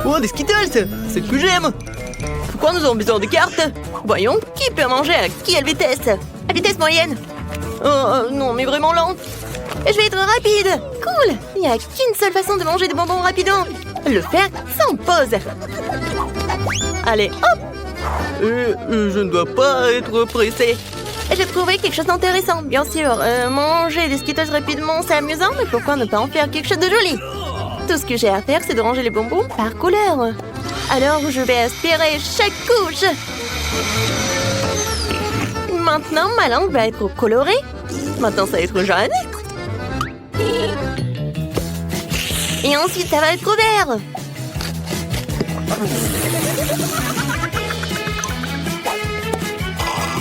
Oh, des Skittles! C'est ce que j'aime! Pourquoi nous avons besoin de cartes? Voyons, qui peut manger à quelle vitesse? À vitesse moyenne. Oh, non, mais vraiment lent. Je vais être rapide. Cool. Il n'y a qu'une seule façon de manger des bonbons rapidement. Le faire sans pause. Allez, hop. Je ne dois pas être pressé. J'ai trouvé quelque chose d'intéressant. Bien sûr, manger des Skittles rapidement, c'est amusant, mais pourquoi ne pas en faire quelque chose de joli? Tout ce que j'ai à faire, c'est de ranger les bonbons par couleur. Alors, je vais aspirer chaque couche. Maintenant, ma langue va être colorée. Maintenant, ça va être jaune. Et ensuite, ça va être vert.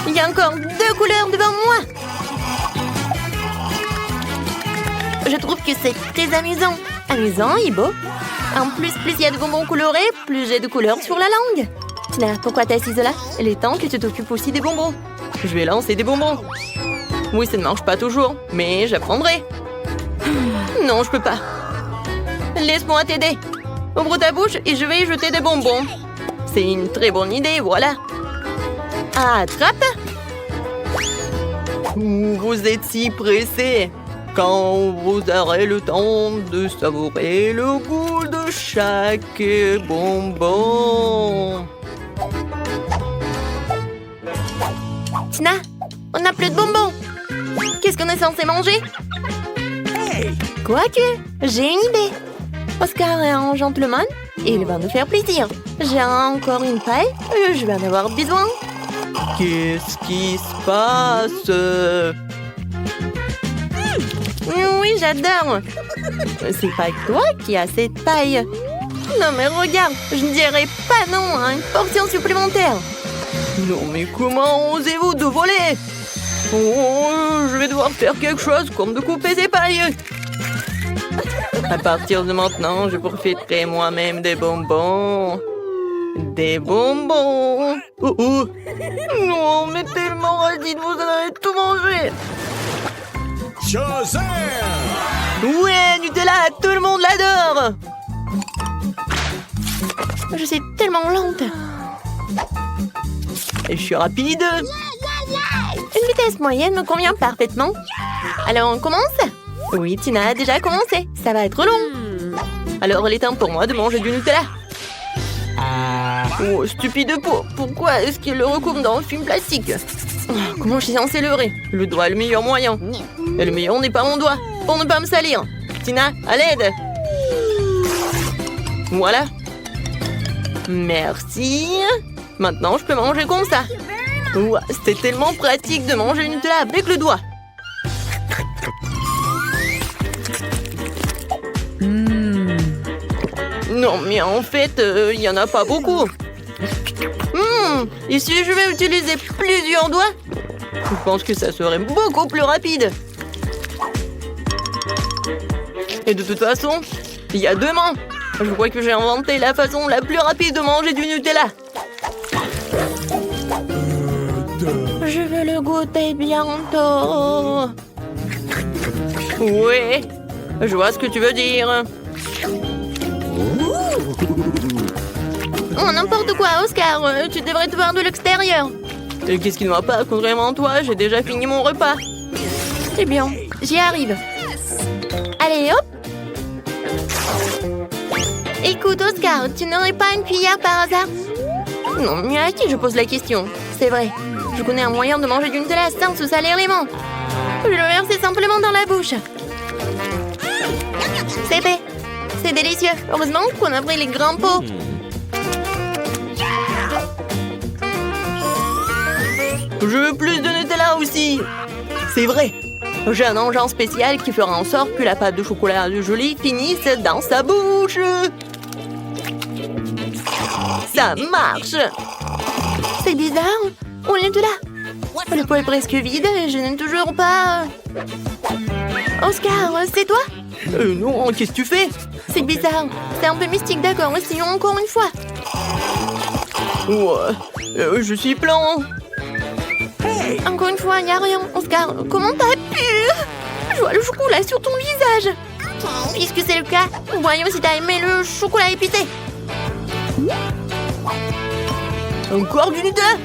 Il y a encore 2 couleurs devant moi. Je trouve que c'est très amusant. Amusant et beau. En plus il y a de bonbons colorés, plus j'ai de couleurs sur la langue. Tina, pourquoi t'es assise là? Il est temps que tu t'occupes aussi des bonbons. Je vais lancer des bonbons. Oui, ça ne marche pas toujours, mais j'apprendrai. Non, je peux pas. Laisse-moi t'aider. Ouvre ta bouche et je vais jeter des bonbons. C'est une très bonne idée, voilà. Attrape. Vous êtes si pressé. Quand vous aurez le temps de savourer le goût de chaque bonbon. Tina, on n'a plus de bonbons. Qu'est-ce qu'on est censé manger? Quoique, j'ai une idée. Oscar est un gentleman et il va nous faire plaisir. J'ai encore une paille et je vais en avoir besoin. Qu'est-ce qui se passe? Oui, j'adore. C'est pas toi qui as cette taille. Non, mais regarde, je ne dirais pas non à une portion supplémentaire. Non, mais comment osez-vous de voler? Oh, je vais devoir faire quelque chose comme de couper ces pailles. À partir de maintenant, je profiterai moi-même des bonbons. Des bonbons. Oh, oh. Non, mais tellement radine, vous en avez tout mangé. Shazam! Ouais, Nutella, tout le monde l'adore. Je suis tellement lente. Et je suis rapide. Une vitesse moyenne me convient parfaitement. Alors, on commence? Oui, Tina a déjà commencé. Ça va être long. Alors, il est temps pour moi de manger du Nutella. Oh, stupide peau. Pourquoi est-ce qu'il le recouvre dans un film plastique? Oh, comment je suis censée leurrer? Le doigt est le meilleur moyen. Et le meilleur n'est pas mon doigt. Pour ne pas me salir. Tina, à l'aide. Voilà. Merci. Maintenant, je peux manger comme ça. Ouah, c'était tellement pratique de manger une Nutella avec le doigt. Non, mais en fait, il n'y en a pas beaucoup. Et si je vais utiliser plusieurs doigts, je pense que ça serait beaucoup plus rapide. Et de toute façon, il y a 2 mains. Je crois que j'ai inventé la façon la plus rapide de manger du Nutella. Je veux le goûter bientôt. Oui, je vois ce que tu veux dire. Oh, n'importe quoi, Oscar. Tu devrais te voir de l'extérieur. Et qu'est-ce qui ne va pas? Contrairement à toi, j'ai déjà fini mon repas. C'est bien, j'y arrive. Allez, hop. Écoute, Oscar, tu n'aurais pas une cuillère par hasard? Non, mais à qui je pose la question? C'est vrai, je connais un moyen de manger du Nutella sans se salir les mains. Je le verser simplement dans la bouche. C'est fait. C'est délicieux. Heureusement qu'on a pris les grands pots. Je veux plus de Nutella aussi. C'est vrai. J'ai un engin spécial qui fera en sorte que la pâte de chocolat de Julie finisse dans sa bouche. Ça marche. C'est bizarre. On est là. Le pot est presque vide et je n'ai toujours pas... Oscar, c'est toi? Non, qu'est-ce que tu fais? C'est bizarre. C'est un peu mystique, d'accord. Essayons encore une fois. Ouais, je suis plein. Encore une fois, il n'y a rien. Oscar, comment t'as pu? Je vois le chocolat sur ton visage. Puisque c'est le cas, voyons si t'as aimé le chocolat épicé. Encore du Nutella?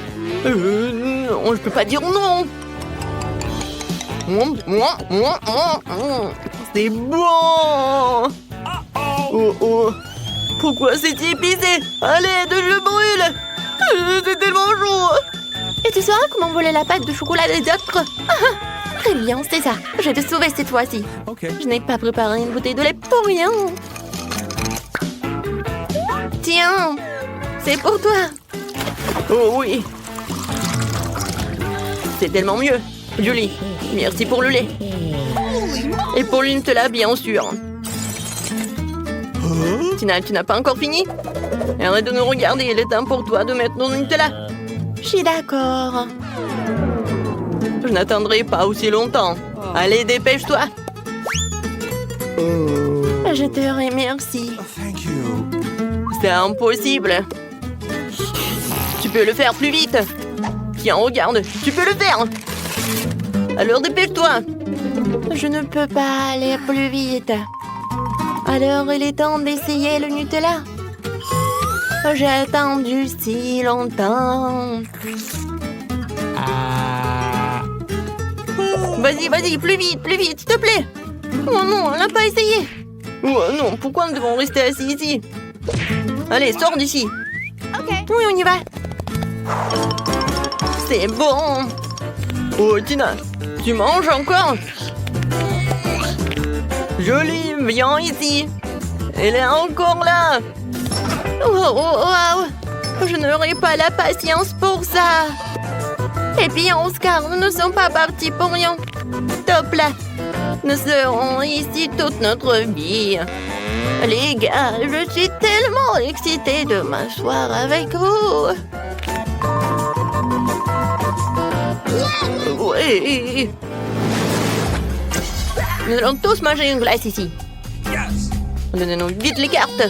Non, je peux pas dire non. C'est bon. Oh oh. Pourquoi c'est épicé? Allez, je brûle. C'est tellement chaud. Et tu sauras comment voler la pâte de chocolat des autres? Très bien, c'est ça. Je vais te sauver cette fois-ci. Okay. Je n'ai pas préparé une bouteille de lait pour rien. Tiens, c'est pour toi. Oh oui. C'est tellement mieux. Julie, merci pour le lait. Et pour le Nutella, bien sûr. Tina, tu n'as pas encore fini? Arrête de nous regarder, il est temps pour toi de mettre ton Nutella. Je suis d'accord. Je n'attendrai pas aussi longtemps. Allez, dépêche-toi. Je te remercie. Thank you. C'est impossible. Tu peux le faire plus vite. Tiens, regarde, tu peux le faire. Alors dépêche-toi. Je ne peux pas aller plus vite. Alors il est temps d'essayer le Nutella. J'ai attendu si longtemps. Vas-y, plus vite, s'il te plaît. Oh non, elle n'a pas essayé. Oh non, pourquoi nous devons rester assis ici? Allez, sors d'ici. Ok. Oui, on y va. C'est bon. Oh, Tina, tu manges encore? Jolie, viens ici. Elle est encore là. Oh. Je n'aurai pas la patience pour ça. Et puis, Oscar, nous ne sommes pas partis pour rien. Top là. Nous serons ici toute notre vie. Les gars, je suis tellement excitée de m'asseoir avec vous. Oui. Nous allons tous manger une glace ici. Donnez-nous vite les cartes.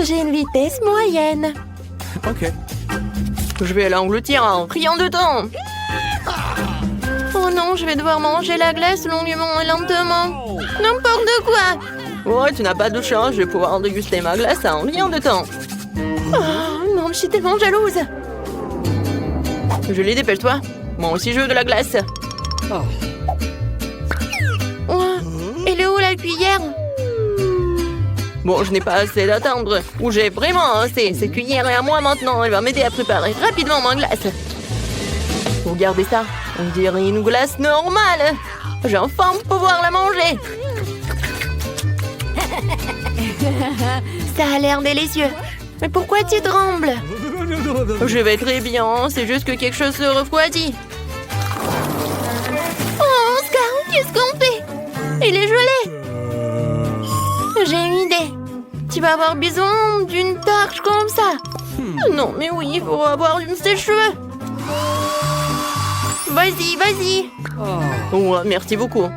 J'ai une vitesse moyenne. Okay. Je vais l'engloutir en rien de temps. Oh non, je vais devoir manger la glace longuement et lentement. N'importe quoi. Ouais, tu n'as pas de chance, je vais pouvoir déguster ma glace en rien de temps. Oh non, je suis tellement jalouse. Julie, dépêche-toi. Moi aussi, je veux de la glace. Oh, elle est où la cuillère? Bon, je n'ai pas assez d'attendre. Ou j'ai vraiment assez. Cette cuillère est à moi maintenant. Elle va m'aider à préparer rapidement ma glace. Regardez ça. On dirait une glace normale. J'ai enfin pouvoir la manger. Ça a l'air délicieux. Mais pourquoi tu trembles? Je vais très bien. C'est juste que quelque chose se refroidit. Oh, Oscar, qu'est-ce qu'on fait? Il est gelé. J'ai une idée. Tu vas avoir besoin d'une torche comme ça. Non, mais oui, il faut avoir une sèche-cheveux. Vas-y. Oh, merci beaucoup.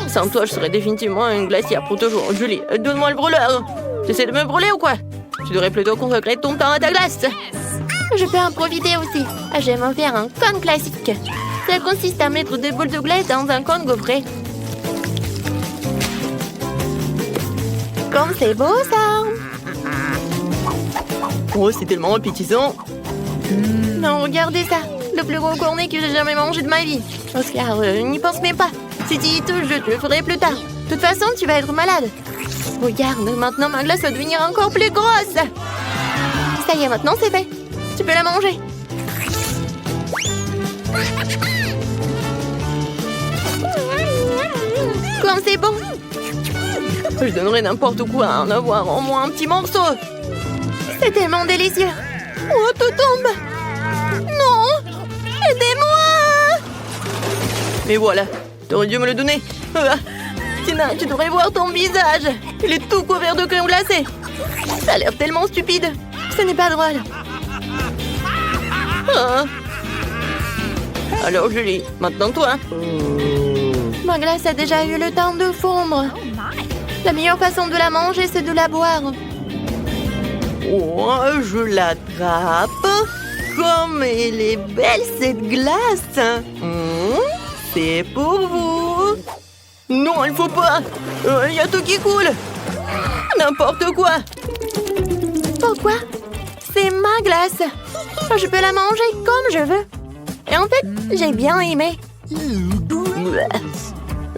Sans toi, je serais définitivement une glacière pour toujours. Julie, donne-moi le brûleur. Tu essaies de me brûler ou quoi? Tu devrais plutôt consacrer ton temps à ta glace. Je peux en profiter aussi. Je vais m'en faire un cône classique. Ça consiste à mettre des boules de glace dans un cône gaufré. Comme c'est beau, ça. Oh, c'est tellement appétissant. Non, regardez ça. Le plus gros cornet que j'ai jamais mangé de ma vie. Oscar, n'y pense même pas. Si tu y touches, je te le ferai plus tard. De toute façon, tu vas être malade. Regarde, maintenant ma glace va devenir encore plus grosse. Ça y est, maintenant c'est fait. Tu peux la manger. Comme c'est bon. Je donnerais n'importe quoi à en avoir au moins un petit morceau. C'est tellement délicieux. Oh, tout tombe. Non. Aidez-moi. Mais voilà. T'aurais dû me le donner. Tina, tu devrais voir ton visage. Il est tout couvert de crème glacée. Ça a l'air tellement stupide. Ce n'est pas drôle. Alors, Julie, maintenant toi. Ma glace a déjà eu le temps de fondre. La meilleure façon de la manger, c'est de la boire. Oh, je l'attrape. Comme elle est belle, cette glace. C'est pour vous. Non, il faut pas. Il y a tout qui coule. N'importe quoi. Pourquoi? C'est ma glace. Je peux la manger comme je veux. Et en fait, j'ai bien aimé.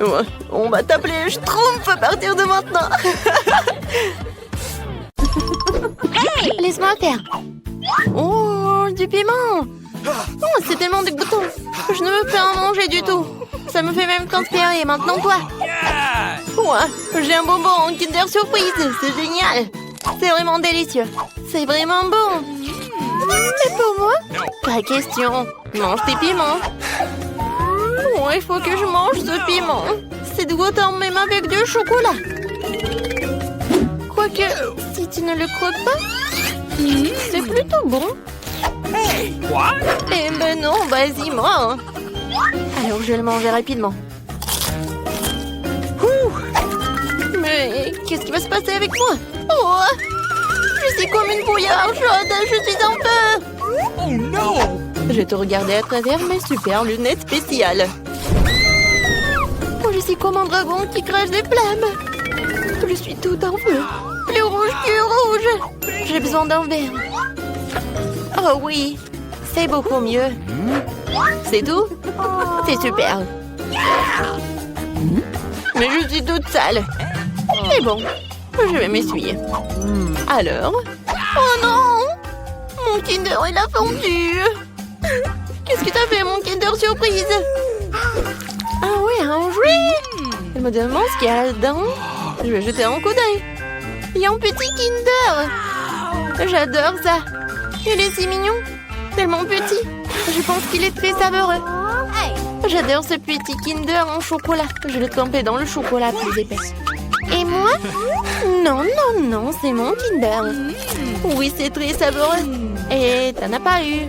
Ouais, on va t'appeler Schtroumpf à partir de maintenant. Laisse-moi faire. Oh, du piment. Oh, c'est tellement dégoûtant. Je ne veux pas en manger du tout. Ça me fait même transpirer. Maintenant, toi. Ouais, j'ai un bonbon en Kinder Surprise. C'est génial. C'est vraiment délicieux. C'est vraiment bon. Et pour moi? Pas question. Mange tes piments. Oh, il faut que je mange ce piment. C'est dégoûtant même avec du chocolat. Quoique, si tu ne le croques pas, c'est plutôt bon. Eh ben non, vas-y, moi. Alors, je vais le manger rapidement. Mais qu'est-ce qui va se passer avec moi? Oh, je suis comme une bouillarde chaude, je suis en feu. Oh no! Je te regardais à travers mes super lunettes spéciales. Oh, je suis comme un dragon qui crache des flammes. Je suis tout en feu. Plus rouge que rouge. J'ai besoin d'un verre. Oh oui, c'est beaucoup mieux. C'est tout? C'est super. Mais je suis toute sale. Mais bon, je vais m'essuyer. Alors? Oh non! Mon Kinder, il a fondu. Qu'est-ce que t'as fait, mon Kinder Surprise? Ah oui, un jouet. Elle me demande ce qu'il y a là-dedans. Je vais jeter un coup d'œil. Il y a un petit Kinder. J'adore ça. Il est si mignon. Tellement petit. Je pense qu'il est très savoureux. J'adore ce petit Kinder en chocolat. Je l'ai trempé dans le chocolat plus épais. Et moi? Non, non, non, c'est mon Kinder. Oui, c'est très savoureux. Et t'en as pas eu.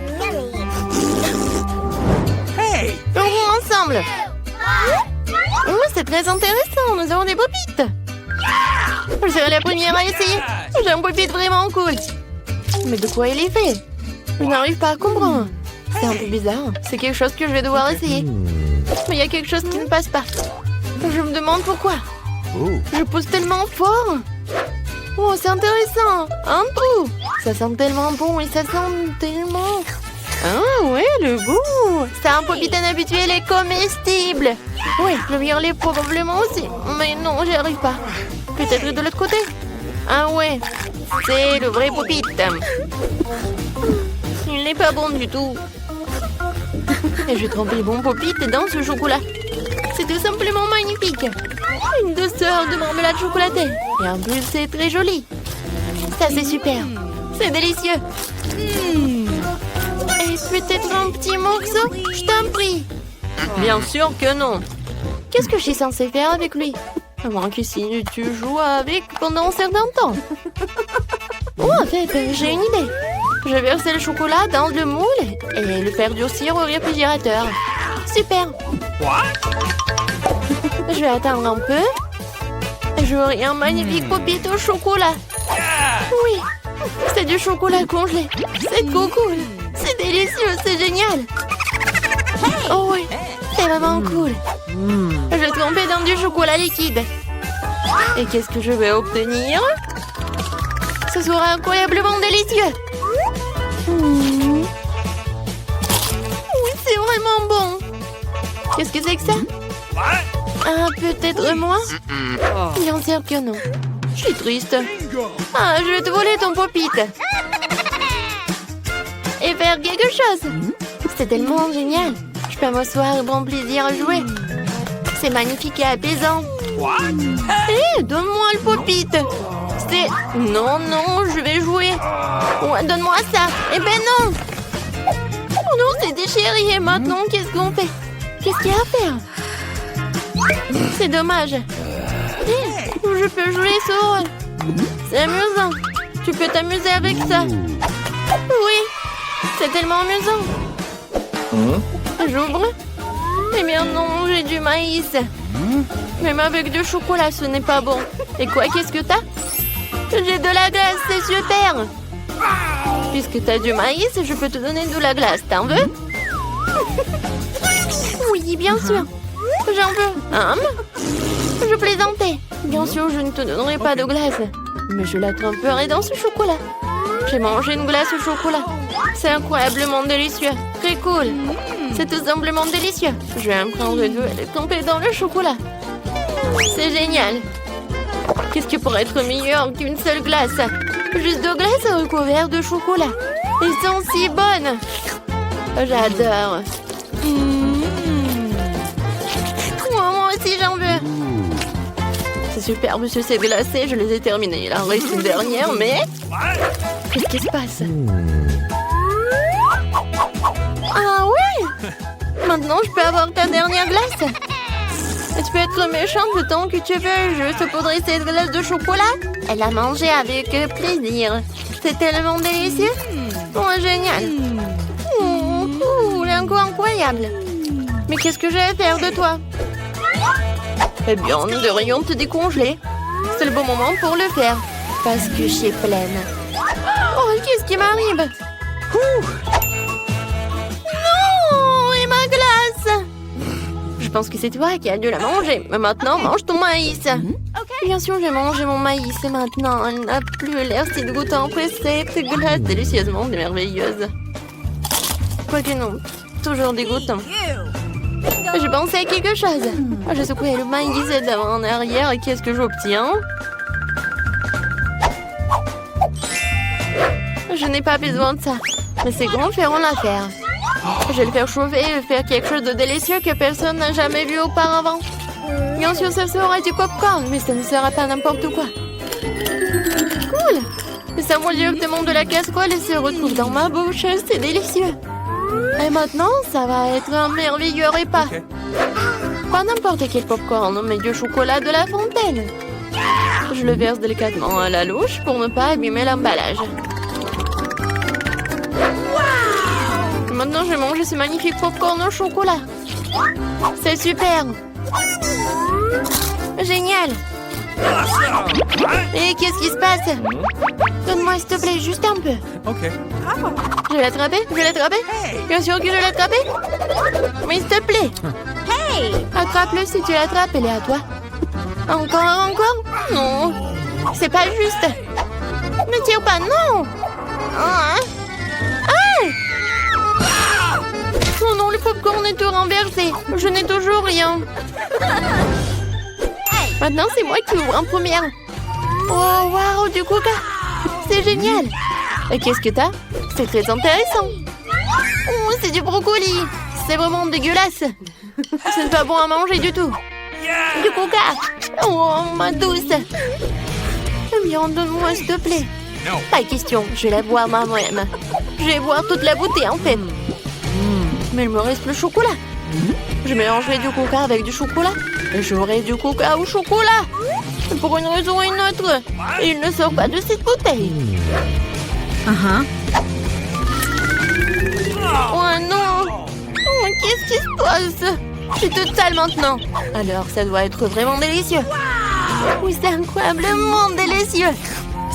On joue ensemble. Oh, c'est très intéressant. Nous avons des popites. Je serai la première à essayer. J'ai un popite vraiment cool. Mais de quoi il est fait? Je n'arrive pas à comprendre. C'est un peu bizarre. C'est quelque chose que je vais devoir essayer. Mais il y a quelque chose qui ne passe pas. Je me demande pourquoi. Je pousse tellement fort. Oh, c'est intéressant. Un trou. Ça sent tellement bon et ça sent tellement... Ah ouais, le goût. C'est un popite inhabituel et comestible. Oui, le violet probablement aussi. Mais non, j'y arrive pas. Peut-être de l'autre côté. Ah ouais, c'est le vrai popite. Il n'est pas bon du tout. Et je trempe les bons popites dans ce chocolat. C'est tout simplement magnifique. Une douceur de marmelade chocolatée. Et en plus, c'est très joli. Ça, c'est super. C'est délicieux. Et peut-être un petit morceau? Je t'en prie. Bien sûr que non. Qu'est-ce que je suis censée faire avec lui? À moins que si tu joues avec pendant un certain temps. Oh, en fait, j'ai une idée. Je vais verser le chocolat dans le moule et le faire durcir au réfrigérateur. Super. Je vais attendre un peu. J'aurai un magnifique popite au chocolat. Oui, c'est du chocolat congelé. C'est trop cool. C'est délicieux, c'est génial. Oh oui, c'est vraiment cool. Je vais tremper dans du chocolat liquide. Et qu'est-ce que je vais obtenir? Ce sera incroyablement délicieux. Oui, c'est vraiment bon. Qu'est-ce que c'est que ça? Ah, peut-être moi? Bien sûr que non. Je suis triste. Ah, je vais te voler ton popite. Et faire quelque chose. C'est tellement génial. Je peux m'asseoir et prendre plaisir à jouer. C'est magnifique et apaisant. Hé, donne-moi le popite. C'est... Non, non, je vais jouer. Ouais, donne-moi ça. Eh ben non. Oh non, c'est déchiré. Et maintenant, qu'est-ce qu'on fait? Qu'est-ce qu'il y a à faire? C'est dommage. Hé, je peux jouer sur... C'est amusant. Tu peux t'amuser avec ça. Oui, c'est tellement amusant. J'ouvre. Eh bien non, j'ai du maïs. Même avec du chocolat, ce n'est pas bon. Et quoi, qu'est-ce que t'as? J'ai de la glace, c'est super. Puisque t'as du maïs, je peux te donner de la glace. T'en veux? Oui, bien sûr. J'en veux. Je plaisantais. Bien sûr, je ne te donnerai pas de glace. Mais je la tremperai dans ce chocolat. J'ai mangé une glace au chocolat. C'est incroyablement délicieux. Très cool. C'est tout simplement délicieux. Je vais en prendre deux et les tremper dans le chocolat. C'est génial. Qu'est-ce qui pourrait être meilleur qu'une seule glace? Juste deux glaces recouvertes de chocolat. Elles sont si bonnes. J'adore. Moi aussi j'en veux. C'est superbe ce c'est glacé, je les ai terminés. Il en reste une dernière, mais... Qu'est-ce qui se passe? Ah oui! Maintenant je peux avoir ta dernière glace. Et tu peux être méchante le temps que tu veux, juste poudrer cette glace de chocolat. Elle l'a mangée avec plaisir. C'est tellement délicieux. Oh, génial. Oh, cool, incroyable. Mais qu'est-ce que je vais faire de toi? Eh bien, nous devrions te décongeler. C'est le bon moment pour le faire. Parce que je suis pleine. Oh, qu'est-ce qui m'arrive? Non, et ma glace? Je pense que c'est toi qui as dû la manger. Mais maintenant, mange ton maïs. Bien sûr, j'ai mangé mon maïs et maintenant, elle n'a plus l'air si dégoûtant après cette glace délicieusement merveilleuse. Quoique non, toujours dégoûtant. Je pensais à quelque chose. Je secouais le maïs d'avant en arrière et qu'est-ce que j'obtiens? Je n'ai pas besoin de ça. Mais ces grands feront l'affaire. Je vais le faire chauffer et faire quelque chose de délicieux que personne n'a jamais vu auparavant. Bien sûr, ça sera du popcorn, mais ça ne sera pas n'importe quoi. Cool! Ça monte directement de la casserole et se retrouve dans ma bouche. C'est délicieux. Et maintenant, ça va être un merveilleux repas. Pas n'importe quel popcorn, mais du chocolat de la fontaine. Je le verse délicatement à la louche pour ne pas abîmer l'emballage. Maintenant, je mange ce magnifique popcorn au chocolat. C'est super. Génial. Et qu'est-ce qui se passe? Donne-moi, s'il te plaît, juste un peu. Ok. Je vais l'attraper? Je vais l'attraper? Bien sûr que je vais l'attraper. Mais s'il te plaît. Attrape-le si tu l'attrapes, elle est à toi. Encore? Non. C'est pas juste. Ne tire pas, non. Ah! Oh non, le popcorn est tout renversé. Je n'ai toujours rien. Maintenant, c'est moi qui ouvre en première. Oh, waouh, du coca. C'est génial. Et qu'est-ce que t'as? C'est très intéressant. Oh, c'est du brocoli. C'est vraiment dégueulasse. Ce n'est pas bon à manger du tout. Du coca. Oh, ma douce. Eh bien, donne-moi, s'il te plaît. Pas question, je vais la boire moi-même. Je vais boire toute la bouteille, en fait. Mais il me reste le chocolat. Je mélangerai du coca avec du chocolat. Et j'aurai du coca au chocolat. Pour une raison ou une autre. Il ne sort pas de cette bouteille. Oh non. Oh, qu'est-ce qui se passe? Je suis toute sale maintenant. Alors, ça doit être vraiment délicieux. Oui, c'est incroyablement délicieux.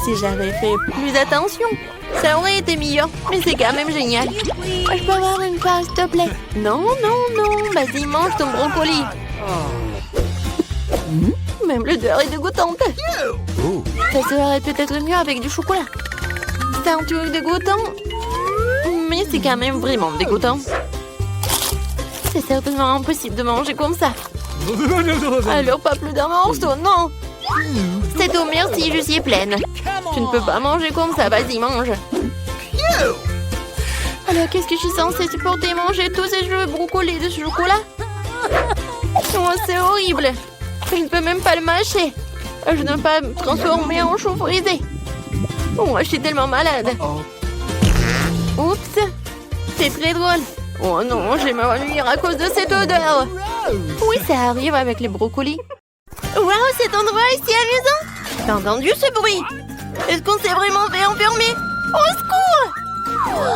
Si j'avais fait plus attention, ça aurait été mieux. Mais c'est quand même génial. Je peux avoir une part, s'il te plaît? Non. Vas-y, mange ton brocoli. Même l'odeur est dégoûtante. Ça serait peut-être mieux avec du chocolat. C'est un truc dégoûtant. Mais c'est quand même vraiment dégoûtant. C'est certainement impossible de manger comme ça. Alors pas plus d'un morceau, non. C'est tout, merci, je suis pleine. Tu ne peux pas manger comme ça, vas-y, mange. Alors qu'est-ce que je suis censée supporter manger tous ces jeux brocolis de chocolat? Oh, c'est horrible. Je ne peux même pas le mâcher. Je ne peux pas me transformer en chou frisé. Oh, je suis tellement malade. Oups, c'est très drôle. Oh non, je vais m'ennuyer à cause de cette odeur. Oui, ça arrive avec les brocolis. Waouh, cet endroit est si amusant. T'as entendu ce bruit? Est-ce qu'on s'est vraiment fait enfermer? Au secours!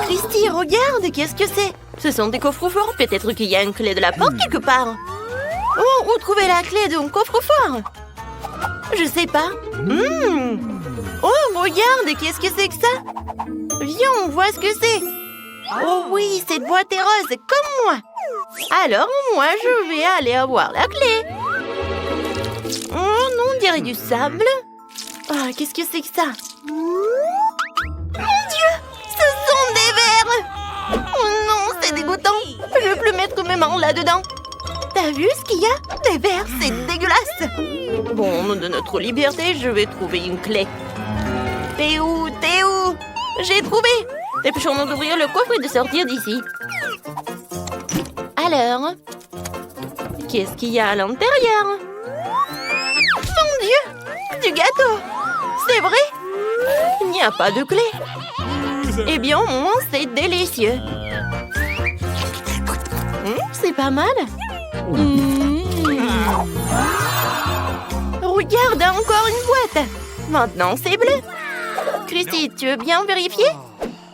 Christy, regarde, qu'est-ce que c'est? Ce sont des coffres forts, peut-être qu'il y a une clé de la porte quelque part. Oh, où trouver la clé d'un coffre-fort? Je sais pas. Oh, regarde, qu'est-ce que c'est que ça? Viens, on voit ce que c'est. Oh oui, cette boîte est rose, comme moi. Alors, moi, je vais aller avoir la clé. Oh non, on dirait du sable. Ah, qu'est-ce que c'est que ça? Mon Dieu! Ce sont des vers! Oh non, c'est dégoûtant! Je veux plus mettre mes mains là-dedans! T'as vu ce qu'il y a? Des vers, c'est dégueulasse! Bon, au nom de notre liberté, je vais trouver une clé. T'es où? T'es où? J'ai trouvé! Dépêchons-nous d'ouvrir le coffre et de sortir d'ici. Alors, qu'est-ce qu'il y a à l'intérieur? Mon Dieu! Du gâteau! C'est vrai? Il n'y a pas de clé. Eh bien, au moins, c'est délicieux. C'est pas mal. Regarde, encore une boîte. Maintenant, c'est bleu. Christy, tu veux bien vérifier?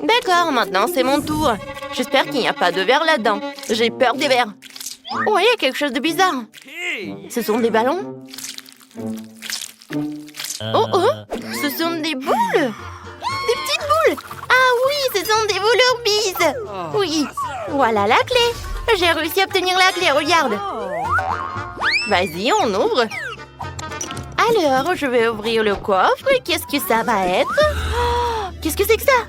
D'accord, maintenant, c'est mon tour. J'espère qu'il n'y a pas de verre là-dedans. J'ai peur des verres. Oh, il y a quelque chose de bizarre. Ce sont des ballons? Oh, oh, ce sont des boules. Des petites boules. Ah oui, ce sont des boules Orbeez. Oui, voilà la clé. J'ai réussi à obtenir la clé, regarde. Vas-y, on ouvre. Alors, je vais ouvrir le coffre. Qu'est-ce que ça va être? Oh, qu'est-ce que c'est que ça?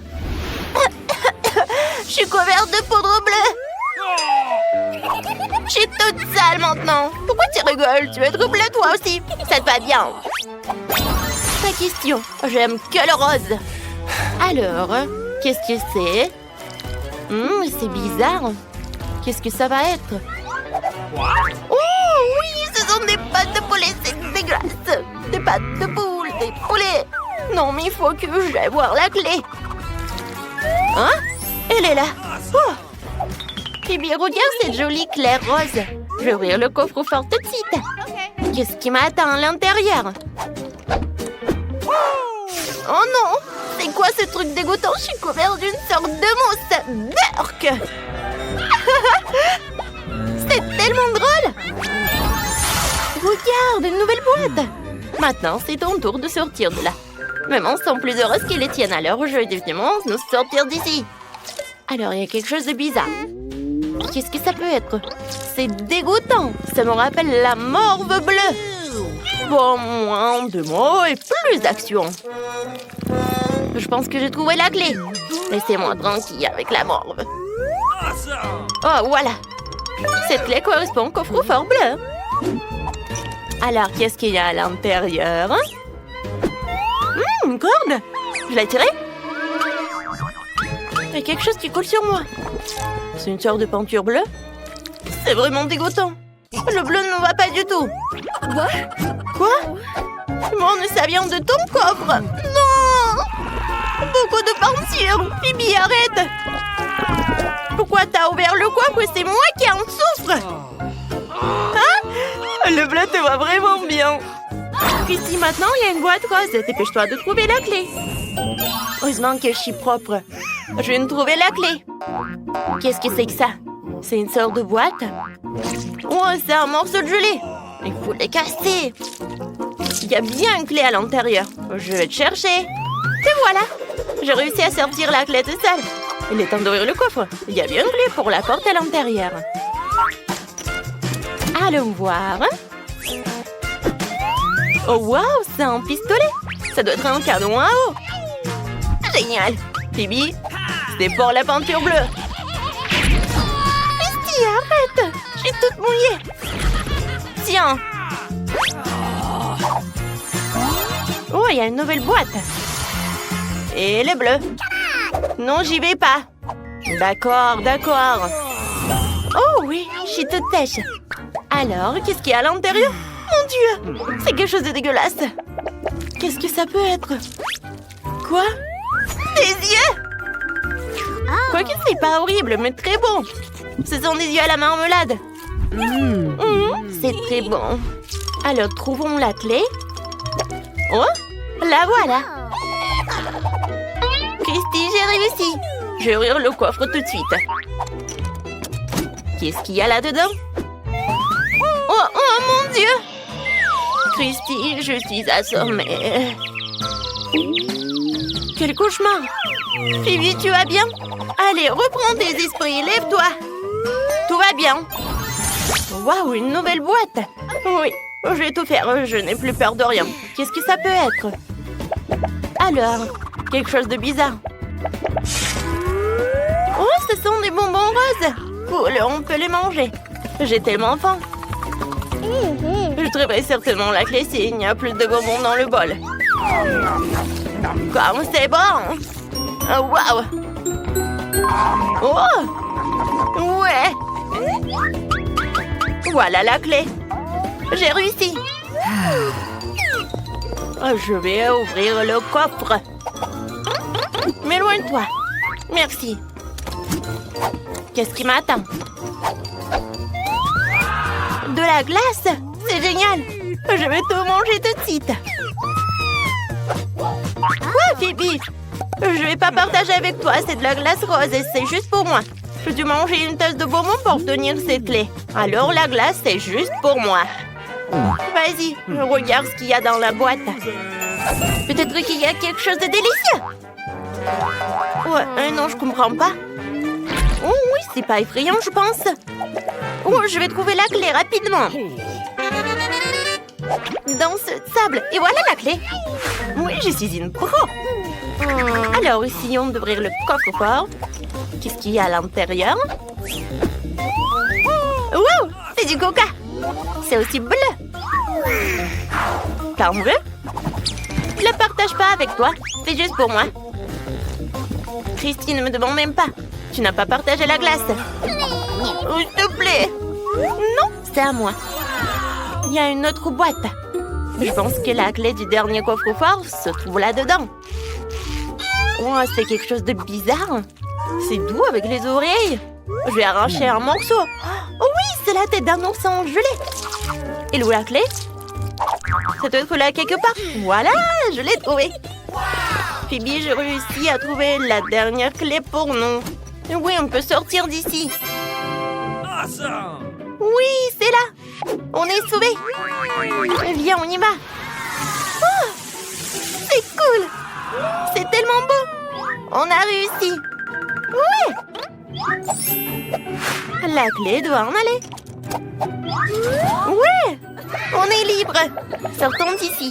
Je suis couverte de poudre bleue. Je suis toute sale maintenant. Pourquoi tu rigoles? Tu es trop bleue toi aussi. Ça te va bien. Pas question. J'aime que le rose. Alors, qu'est-ce que c'est? C'est bizarre. Qu'est-ce que ça va être? Oh oui, ce sont des pâtes de poulet, c'est dégueulasse. Des pâtes de poule, des poulets. Non, mais il faut que j'aille voir la clé. Hein? Elle est là. Oh. Eh bien, regarde cette jolie claire rose. Je vais ouvrir le coffre-fort tout de suite. Qu'est-ce qui m'attend à l'intérieur? Oh non! C'est quoi ce truc dégoûtant? Je suis couverte d'une sorte de mousse. Burk! C'est tellement drôle! Regarde, une nouvelle boîte! Maintenant, c'est ton tour de sortir de là. Maman semble plus heureuse que les tiennes, alors je vais définitivement nous sortir d'ici. Alors, il y a quelque chose de bizarre. Qu'est-ce que ça peut être? C'est dégoûtant! Ça me rappelle la morve bleue! Bon, moins de mots et plus d'action. Je pense que j'ai trouvé la clé. Laissez-moi tranquille avec la morve. Oh, voilà. Cette clé correspond au coffre-fort bleu. Alors, qu'est-ce qu'il y a à l'intérieur? Une corde. Je l'ai tirée. Il y a quelque chose qui coule sur moi. C'est une sorte de peinture bleue. C'est vraiment dégoûtant. Le bleu ne va pas du tout. Quoi? Bon, ça vient de ton coffre. Non! Beaucoup de peinture. Phoebe, arrête. Pourquoi t'as ouvert le coffre? C'est moi qui en souffre. Hein? Le bleu te va vraiment bien. Ici, maintenant, il y a une boîte rose. Dépêche-toi de trouver la clé. Heureusement que je suis propre. Je viens de trouver la clé. Qu'est-ce que c'est que ça? C'est une sorte de boîte? Oh, c'est un morceau de gelée. Il faut les casser. Il y a bien une clé à l'intérieur. Je vais te chercher. Et voilà. J'ai réussi à sortir la clé toute seule. Il est temps d'ouvrir le coffre. Il y a bien une clé pour la porte à l'intérieur. Allons voir. Oh, waouh, c'est un pistolet. Ça doit être un canon à eau. Génial. Phoebe, c'est pour la peinture bleue. Christy, arrête. Je suis toute mouillée. Tiens. Oh, il y a une nouvelle boîte. Et elle est bleue. Non, j'y vais pas. D'accord, d'accord. Oh oui, je suis toute sèche. Alors, qu'est-ce qu'il y a à l'intérieur? Mon Dieu, c'est quelque chose de dégueulasse. Qu'est-ce que ça peut être? Quoi? Des yeux? Quoique c'est pas horrible, mais très bon. Ce sont des yeux à la marmelade. C'est très bon. Alors, trouvons la clé. Oh, la voilà. Christy, j'ai réussi. Je vais ouvrir le coffre tout de suite. Qu'est-ce qu'il y a là-dedans? Oh, oh mon Dieu! Christy, je suis assommée. Quel cauchemar! Phoebe, tu vas bien? Allez, reprends tes esprits, lève-toi. Tout va bien. Waouh, une nouvelle boîte. Oui, je vais tout faire, je n'ai plus peur de rien. Qu'est-ce que ça peut être? Alors, quelque chose de bizarre. Oh, ce sont des bonbons roses. Cool, on peut les manger. J'ai tellement faim. Je trouverai certainement la clé s'il n'y a plus de bonbons dans le bol. Comme c'est bon! Oh, wow! Oh! Ouais! Voilà la clé. J'ai réussi. Je vais ouvrir le coffre. Mais loin de toi. Merci. Qu'est-ce qui m'attend? De la glace? C'est génial! Je vais tout manger tout de suite. Quoi, Phoebe? Je vais pas partager avec toi, c'est de la glace rose et c'est juste pour moi. Je dû manger une tasse de bonbons pour obtenir cette clé. Alors la glace, c'est juste pour moi. Vas-y, regarde ce qu'il y a dans la boîte. Peut-être qu'il y a quelque chose de délicieux. Ouais, non, je comprends pas. Oh oui, c'est pas effrayant, je pense. Oh, je vais trouver la clé rapidement. Dans ce sable. Et voilà la clé. Oui, je suis une pro. Alors, essayons d'ouvrir le coffre-fort. Qu'est-ce qu'il y a à l'intérieur? Wow, c'est du coca. C'est aussi bleu. T'en veux? Je le partage pas avec toi. C'est juste pour moi. Christine, ne me demande même pas. Tu n'as pas partagé la glace. Oh, s'il te plaît. Non, c'est à moi. Il y a une autre boîte. Je pense que la clé du dernier coffre-fort se trouve là-dedans. Oh, c'est quelque chose de bizarre. C'est doux avec les oreilles. Je vais arracher un morceau. Oh oui, c'est la tête d'un ourson gelé. Et où la clé? Ça doit être là quelque part. Voilà, je l'ai trouvée. Phoebe, j'ai réussi à trouver la dernière clé pour nous. Oui, on peut sortir d'ici. Oui, c'est là. On est sauvés. Viens, on y va. Oh, c'est cool. C'est tellement beau. On a réussi. Ouais. La clé doit en aller. Ouais. On est libre. Sortons d'ici.